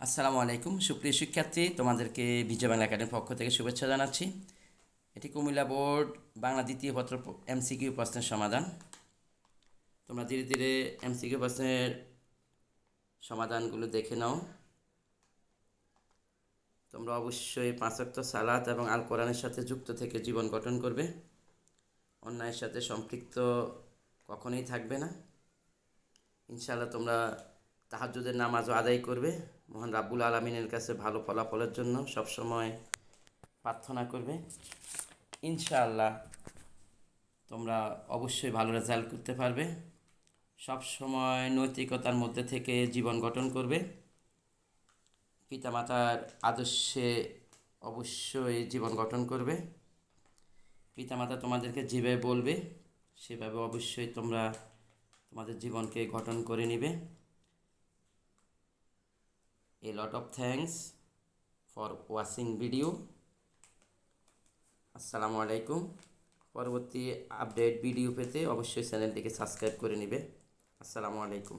আসসালামু আলাইকুম সুপ্রিয় শিক্ষার্থী, তোমাদেরকে বিজয় বাংলা একাডেমির পক্ষ থেকে শুভেচ্ছা জানাচ্ছি। এটি কুমিল্লা বোর্ড বাংলা দ্বিতীয় পত্র এমসিকিউ প্রশ্নের সমাধান। তোমরা ধীরে ধীরে এমসিকিউ প্রশ্নের সমাধানগুলো দেখে নাও। তোমরা অবশ্যই 5 ওয়াক্ত সালাত এবং আল কোরআনের সাথে যুক্ত থেকে জীবন গঠন করবে। অন্যায়ের সাথে সম্পৃক্ত কখনোই থাকবে না। ইনশাআল্লাহ তোমরা তাহাজ্জুদের নামাজও আদায় করবে। মহান রাব্বুল আলামিনের কাছে ভালো ফলাফলের জন্য সবসময় প্রার্থনা করবে। ইনশাআল্লাহ তোমরা অবশ্যই ভালো রেজাল্ট করতে পারবে। সব সময় নৈতিকতার মধ্যে থেকে জীবন গঠন করবে। পিতামাতার আদর্শে অবশ্যই জীবন গঠন করবে। পিতামাতা তোমাদেরকে যেভাবে বলবে সেভাবে অবশ্যই তোমরা তোমাদের জীবনকে গঠন করে নিবে। A lot of thanks for watching video. আসসালামু আলাইকুম। পরবর্তী আপডেট ভিডিও পেতে অবশ্যই চ্যানেলটিকে সাবস্ক্রাইব করে নেবে। আসসালামু আলাইকুম।